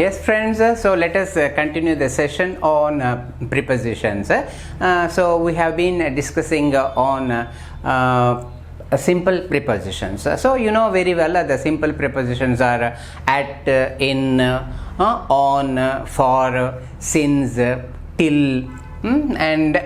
Yes friends, so let us continue the session on prepositions. So we have been discussing on simple prepositions. So you know very well the simple prepositions are at, in, on, for, since, till, and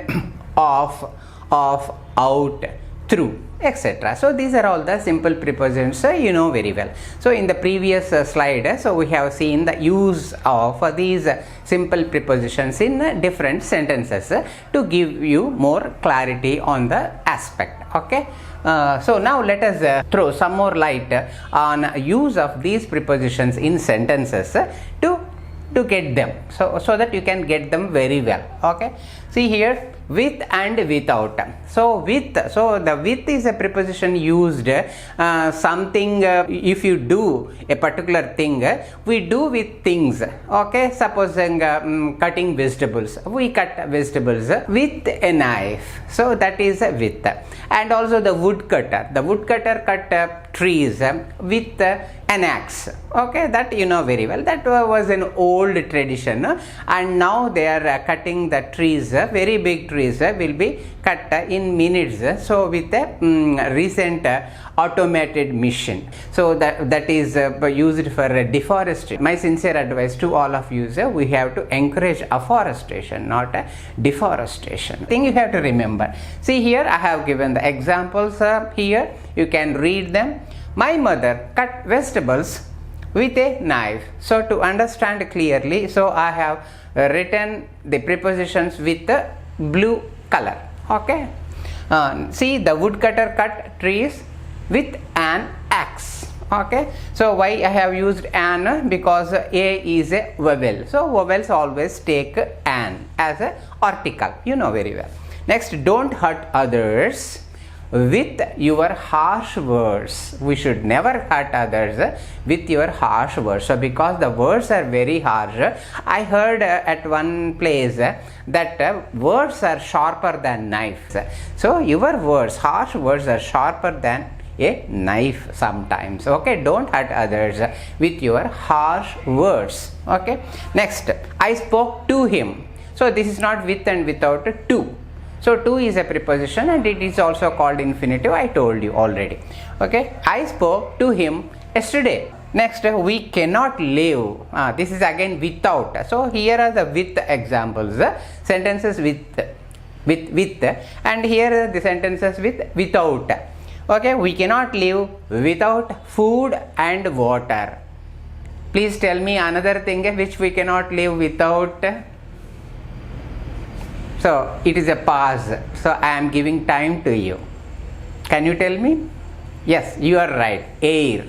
of, out, through, etc. So these are all the simple prepositions you know very well. So in the previous slide, so we have seen the use of these simple prepositions in different sentences to give you more clarity on the aspect. Okay. So now let us throw some more light on use of these prepositions in sentences to get them, so that you can get them very well. Okay, see here, with and without. So with, so the with is a preposition used something, if you do a particular thing, we do with things. Okay, supposing cutting vegetables, we cut vegetables with a knife, so that is with. And also the woodcutter cut trees with an axe. Okay, that you know very well, that was an old tradition, and now they are cutting the trees, very big trees will be cut in minutes, so with a recent automated machine. So that is used for deforestation. My sincere advice to all of you is we have to encourage afforestation, not deforestation. Thing you have to remember. See here, I have given the examples here, you can read them. My mother cut vegetables with a knife. So to understand clearly, so I have written the prepositions with the blue color. Okay, see, the woodcutter cut trees with an axe. Okay, so why I have used an? Because a is a vowel, so vowels always take an as a article, you know very well. Next, don't hurt others with your harsh words. We should never hurt others with your harsh words. So because the words are very harsh, I heard at one place that words are sharper than knives. So your words, harsh words, are sharper than a knife sometimes. Okay, don't hurt others with your harsh words. Okay, next, I spoke to him. So this is not with and without to. So to is a preposition and it is also called infinitive, I told you already. Okay, I spoke to him yesterday. Next, we cannot live. This is again without. So here are the with examples, sentences with, and here are the sentences with without. Okay, we cannot live without food and water. Please tell me another thing which we cannot live without. So it is a pause, so I am giving time to you. Can you tell me? Yes, you are right, air.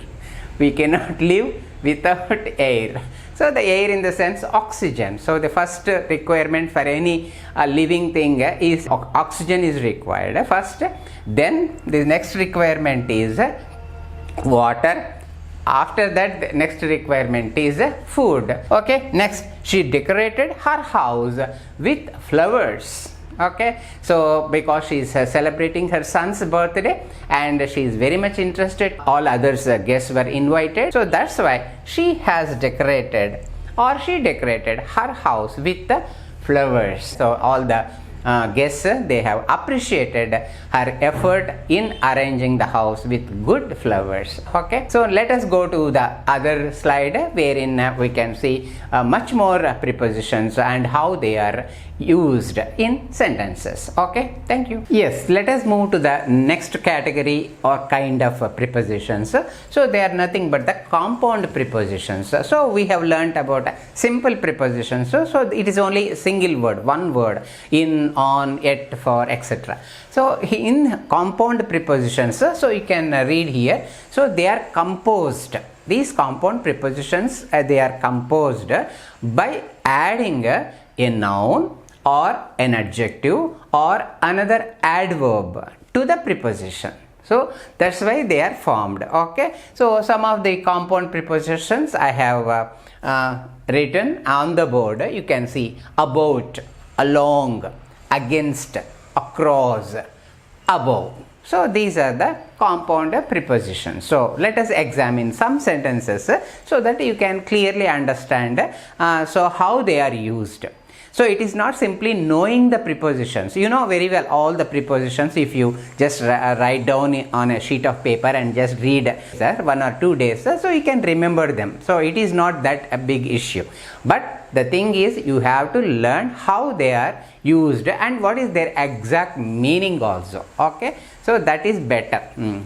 We cannot live without air. So the air in the sense oxygen. So the first requirement for any living thing is oxygen is required first. Then the next requirement is water. After that, the next requirement is food. Okay, next, she decorated her house with flowers. Okay, so because she is celebrating her son's birthday and she is very much interested, all others guests were invited, so that's why she has decorated, or she decorated her house with flowers. So all the guests, they have appreciated her effort in arranging the house with good flowers. Okay, so let us go to the other slide wherein we can see much more prepositions and how they are used in sentences. Okay, thank you. Yes, let us move to the next category or kind of prepositions. So they are nothing but the compound prepositions. So we have learnt about simple prepositions. So it is only a single word, one word, in, on, yet, for, etc. So in compound prepositions, so you can read here, so they are composed. These compound prepositions, they are composed by adding a noun or an adjective or another adverb to the preposition. So that's why they are formed. Okay, so some of the compound prepositions I have written on the board. You can see about, along, against, across, above. So these are the compound prepositions. So let us examine some sentences so that you can clearly understand so how they are used. So it is not simply knowing the prepositions. You know very well all the prepositions if you just write down on a sheet of paper and just read 1 or 2 days, so you can remember them. So it is not that a big issue. But the thing is you have to learn how they are used and what is their exact meaning also. Okay, so that is better.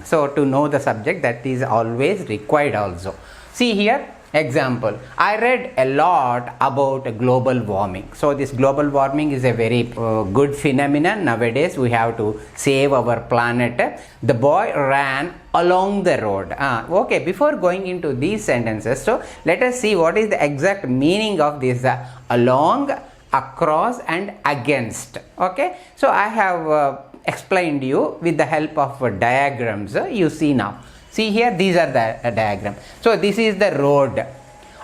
So to know the subject, that is always required also. See here. Example, I read a lot about global warming. So this global warming is a very good phenomenon nowadays. We have to save our planet. The boy ran along the road. Okay, before going into these sentences, so let us see what is the exact meaning of this along, across and against. Okay, so I have explained you with the help of diagrams. You see now. See here, these are the diagram. So this is the road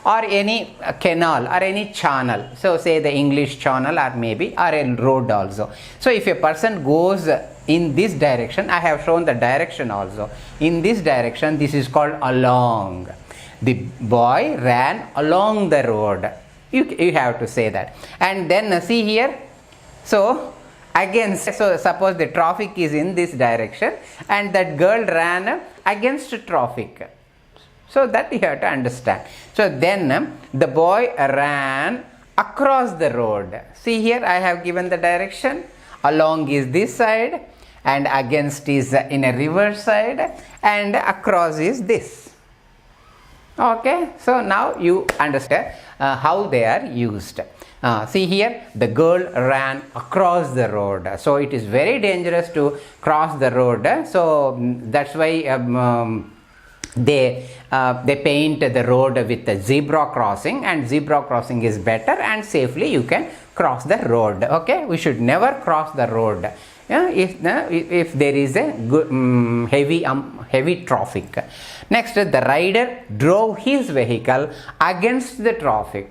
or any canal or any channel. So say the English channel or maybe or a road also. So if a person goes in this direction, I have shown the direction also. In this direction, this is called along. The boy ran along the road. You have to say that. And then see here. So against, so suppose the traffic is in this direction and that girl ran against traffic. So that you have to understand. So then the boy ran across the road. See here I have given the direction. Along is this side and against is in a reverse side and across is this. Okay, so now you understand how they are used. See here, the girl ran across the road. So it is very dangerous to cross the road. So that's why they paint the road with a zebra crossing, and zebra crossing is better and safely you can cross the road. Okay, we should never cross the road. If there is a good, heavy traffic. Next, the rider drove his vehicle against the traffic.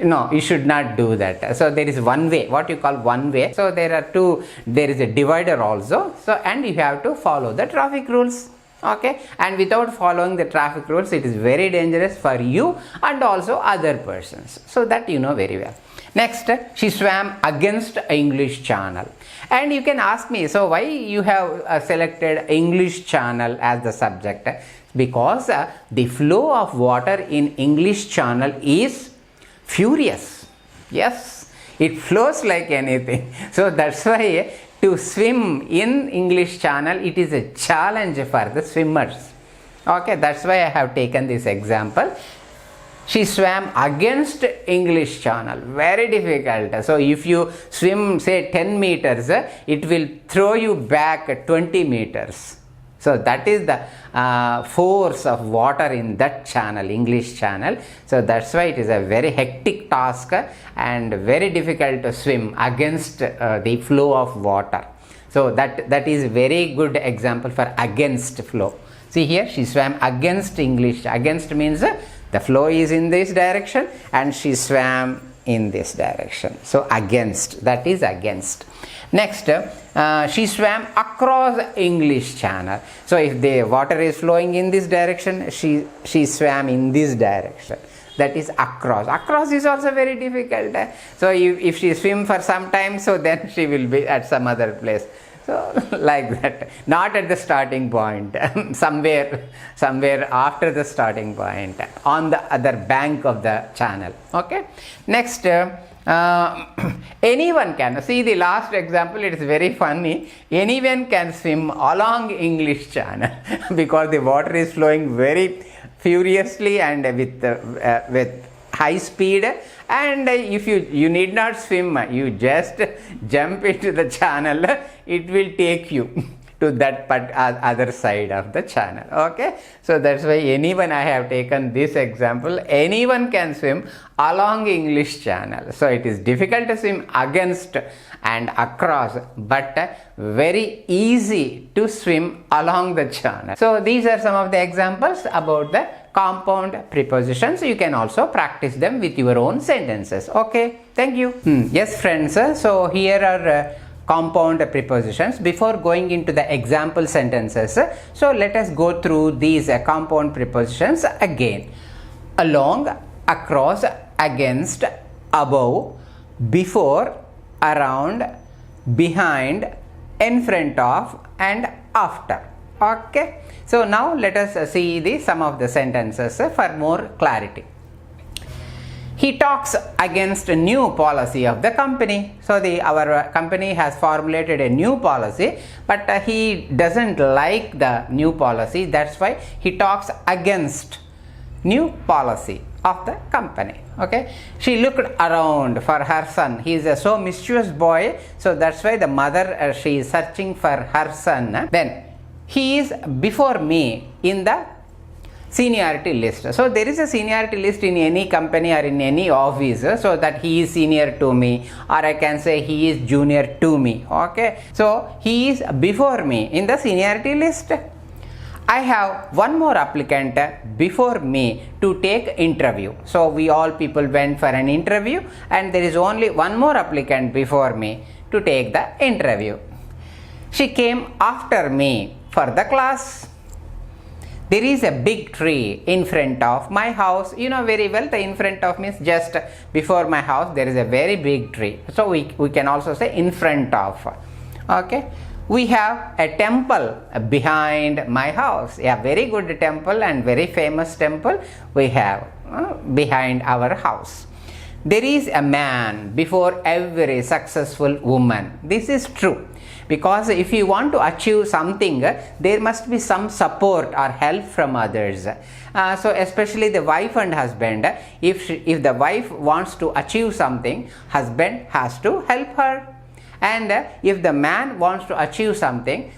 No, you should not do that. So there is one way, what you call one way. So there are two, there is a divider also. So and you have to follow the traffic rules. Okay, and without following the traffic rules, it is very dangerous for you and also other persons. So that you know very well. Next, she swam against English Channel. And you can ask me, so why you have selected English Channel as the subject? Because the flow of water in English Channel is furious. Yes, it flows like anything. So that's why to swim in English Channel, it is a challenge for the swimmers. Okay, that's why I have taken this example. She swam against English Channel. Very difficult. So if you swim say 10 meters, it will throw you back 20 meters. So that is the force of water in that channel, English Channel. So that's why it is a very hectic task and very difficult to swim against the flow of water. So that is very good example for against flow. See here, she swam against English. Against means the flow is in this direction and she swam in this direction. So against, that is against. Next, she swam across English Channel. So if the water is flowing in this direction, she swam in this direction. That is across. Across is also very difficult. So if she swim for some time, so then she will be at some other place. So like that, not at the starting point, somewhere after the starting point, on the other bank of the channel. Okay. Next, anyone can, see the last example, it is very funny. Anyone can swim along English Channel because the water is flowing very furiously and with high speed, and if you need not swim, you just jump into the channel, it will take you to that other side of the channel. Okay, so that's why anyone, I have taken this example, anyone can swim along English Channel. So it is difficult to swim against and across, but very easy to swim along the channel. So these are some of the examples about the compound prepositions. You can also practice them with your own sentences. Okay, thank you. Yes friends, so here are compound prepositions. Before going into the example sentences, so let us go through these compound prepositions again. Along, across, against, above, before, around, behind, in front of, and after. Okay, so now let us see some of the sentences for more clarity. He talks against a new policy of the company. So our company has formulated a new policy, but he doesn't like the new policy. That's why he talks against new policy of the company. Okay, she looked around for her son. He is a so mischievous boy, so that's why the mother she is searching for her son. Then he is before me in the seniority list. So there is a seniority list in any company or in any office, so that he is senior to me, or I can say he is junior to me. Okay, so he is before me in the seniority list. I have one more applicant before me to take interview. So we all people went for an interview, and there is only one more applicant before me to take the interview. She came after me for the class. There is a big tree in front of my house. You know very well, the in front of means just before my house there is a very big tree. So we can also say in front of. Okay, we have a temple behind my house. A very good temple and very famous temple we have behind our house. There is a man before every successful woman. This is true, because if you want to achieve something, there must be some support or help from others. So especially the wife and husband, if the wife wants to achieve something, husband has to help her, and if the man wants to achieve something,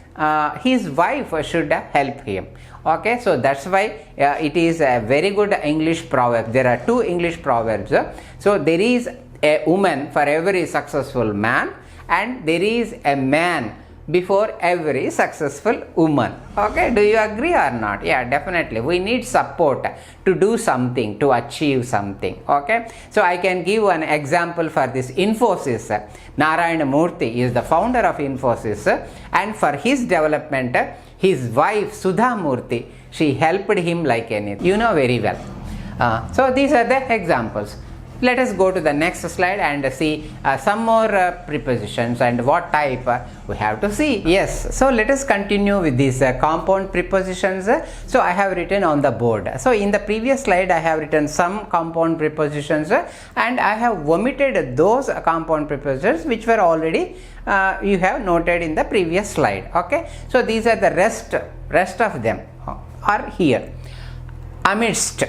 his wife should help him. Okay, so that's why it is a very good English proverb. There are two English proverbs. So there is a woman for every successful man, and there is a man before every successful woman. Okay, do you agree or not? Yeah, definitely we need support to do something, to achieve something. Okay, so I can give an example for this Infosys. Narayana Murthy is the founder of Infosys, and for his development his wife Sudha Murthy, she helped him like anything. You know very well. So these are the examples. Let us go to the next slide and see some more prepositions and what type we have to see. Yes, so let us continue with these compound prepositions. So I have written on the board. So in the previous slide I have written some compound prepositions, and I have omitted those compound prepositions which were already you have noted in the previous slide. Okay, so these are the rest of them are here. Amidst,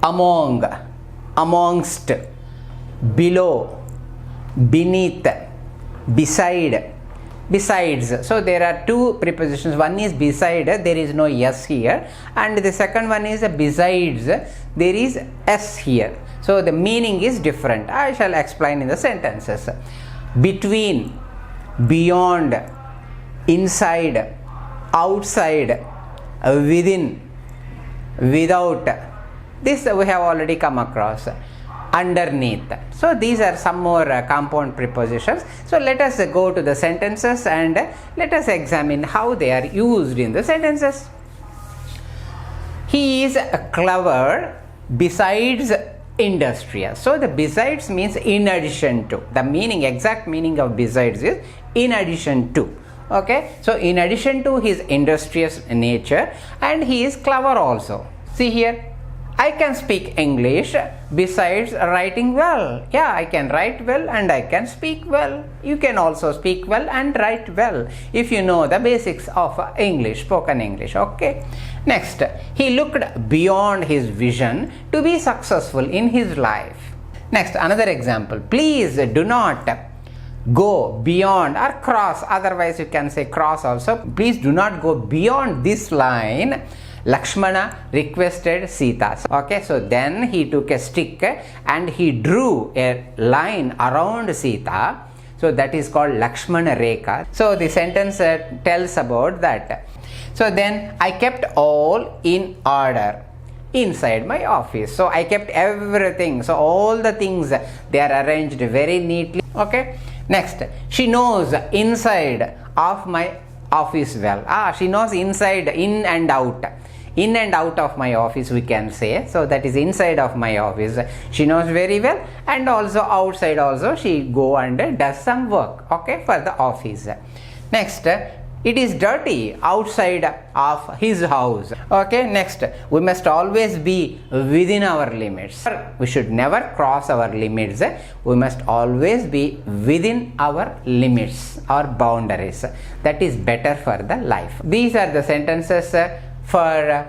among, amongst, below, beneath, beside, besides. So there are two prepositions. One is beside, there is no s here, and the second one is besides, there is s here. So the meaning is different. I shall explain in the sentences. Between, beyond, inside, outside, within, without. This we have already come across. Underneath. So these are some more compound prepositions. So let us go to the sentences and let us examine how they are used in the sentences. He is clever besides industrious. So the besides means in addition to. The meaning, exact meaning of besides is in addition to. Okay, so in addition to his industrious nature, and he is clever also. See here, I can speak English besides writing well. Yeah, I can write well and I can speak well. You can also speak well and write well if you know the basics of English, spoken English. Okay. Next, he looked beyond his vision to be successful in his life. Next, another example. Please do not go beyond or cross, otherwise you can say cross also. Please do not go beyond this line, Lakshmana requested Sita. Okay, so then he took a stick and he drew a line around Sita. So that is called Lakshmana Rekha. So the sentence tells about that. So then I kept all in order inside my office. So I kept everything. So all the things, they are arranged very neatly. Okay. Next, she knows inside of my office well. She knows inside, in and out. In and out of my office, we can say. So that is inside of my office. She knows very well, and also outside also she go and does some work, okay, for the office. Next, it is dirty outside of his house. Okay, next, we must always be within our limits. We should never cross our limits. We must always be within our limits or boundaries. That is better for the life. These are the sentences for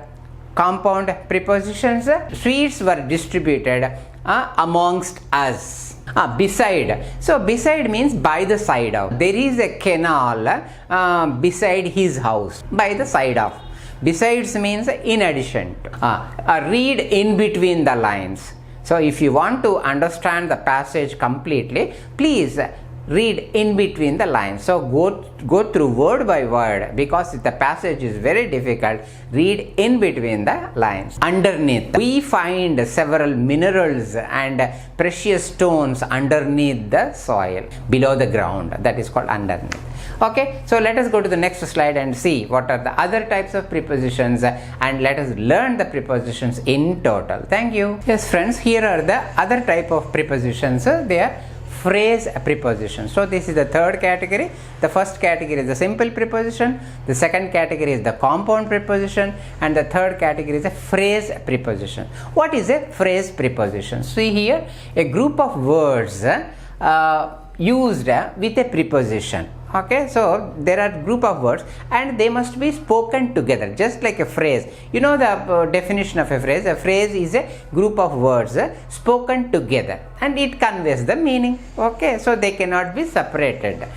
compound prepositions. Sweets were distributed amongst us. Beside. So beside means by the side of. There is a canal beside his house. By the side of. Besides means in addition to. Read in between the lines. So if you want to understand the passage completely, please read in between the lines. So go through word by word, because the passage is very difficult. Read in between the lines. Underneath, we find several minerals and precious stones underneath the soil, below the ground. That is called underneath. Okay, so let us go to the next slide and see what are the other types of prepositions, and let us learn the prepositions in total. Thank you. Yes friends, here are the other type of prepositions. They are phrase preposition. So this is the third category. The first category is the simple preposition, the second category is the compound preposition, and the third category is a phrase preposition. What is a phrase preposition? See here, a group of words used with a preposition. Okay, so there are group of words and they must be spoken together, just like a phrase. You know the definition of a phrase. A phrase is a group of words spoken together and it conveys the meaning. Okay, so they cannot be separated.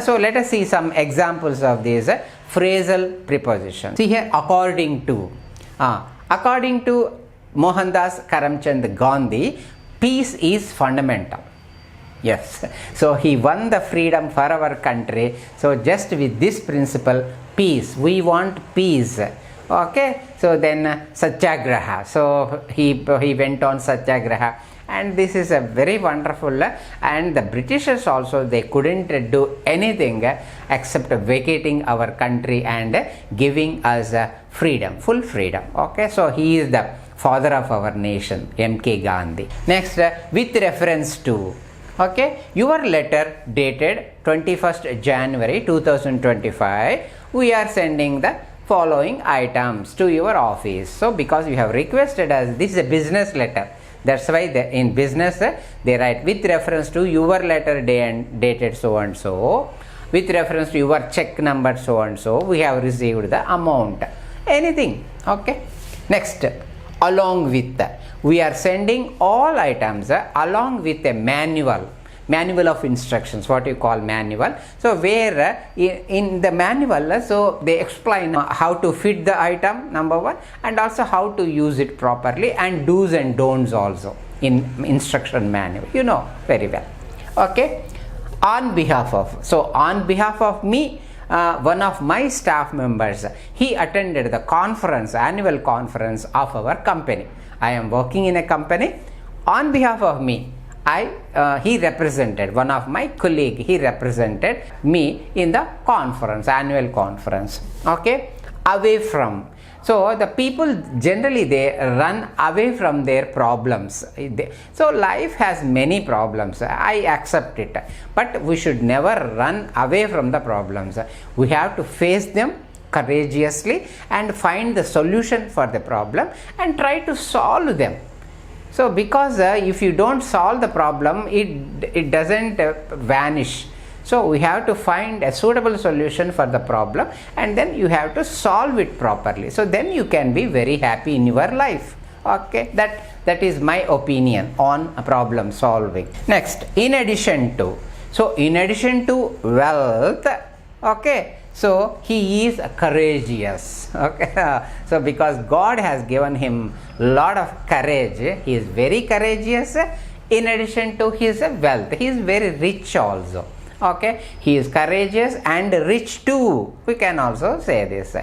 So let us see some examples of these phrasal prepositions. See here, according to. According to Mohandas Karamchand Gandhi, peace is fundamental. Yes, so he won the freedom for our country. So just with this principle, peace, we want peace. Okay, so then Satyagraha. So he went on Satyagraha, and this is a very wonderful, and the Britishers also, they couldn't do anything except vacating our country and giving us freedom, full freedom. Okay, so he is the father of our nation, M.K. Gandhi. Next, with reference to. Okay, your letter dated 21st January 2025, we are sending the following items to your office. So because you have requested us, this is a business letter, that's why in business they write with reference to your letter dated so and so, with reference to your check number so and so, we have received the amount, anything. Okay, next, along with, we are sending all items along with a manual of instructions, what you call manual. So where in the manual, so they explain how to fit the item, number one, and also how to use it properly, and do's and don'ts also in instruction manual, you know very well. Okay, on behalf of, so on behalf of me, one of my staff members, he attended the conference, annual conference of our company. I am working in a company. On behalf of me, he represented, one of my colleague, he represented me in the conference, annual conference. Okay, away from. So the people generally, they run away from their problems. So life has many problems, I accept it, but we should never run away from the problems. We have to face them courageously and find the solution for the problem and try to solve them. So because if you don't solve the problem, it doesn't vanish. So we have to find a suitable solution for the problem, and then you have to solve it properly. So then you can be very happy in your life. Okay, that is my opinion on problem solving. Next, in addition to. So in addition to wealth, okay, so he is courageous. Okay, so because God has given him a lot of courage, he is very courageous. In addition to his wealth, he is very rich also. Okay, he is courageous and rich too. We can also say this.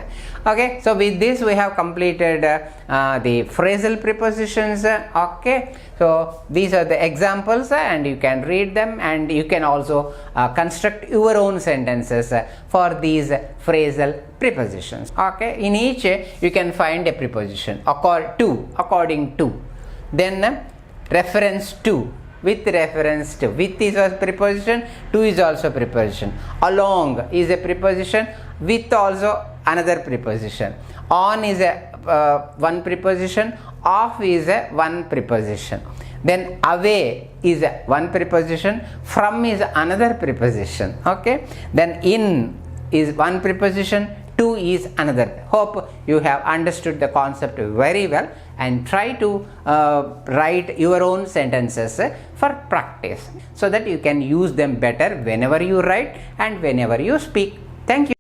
Okay, so with this we have completed the phrasal prepositions. Okay, so these are the examples and you can read them, and you can also construct your own sentences for these phrasal prepositions. Okay, in each you can find a preposition according to, then reference to, with reference to. With is a preposition, to is also preposition. Along is a preposition, with also another preposition. On is a one preposition, off is a one preposition. Then away is a one preposition, from is another preposition. Okay, then in is one preposition, to is another. Hope you have understood the concept very well, and try to write your own sentences for practice, so that you can use them better whenever you write and whenever you speak. Thank you.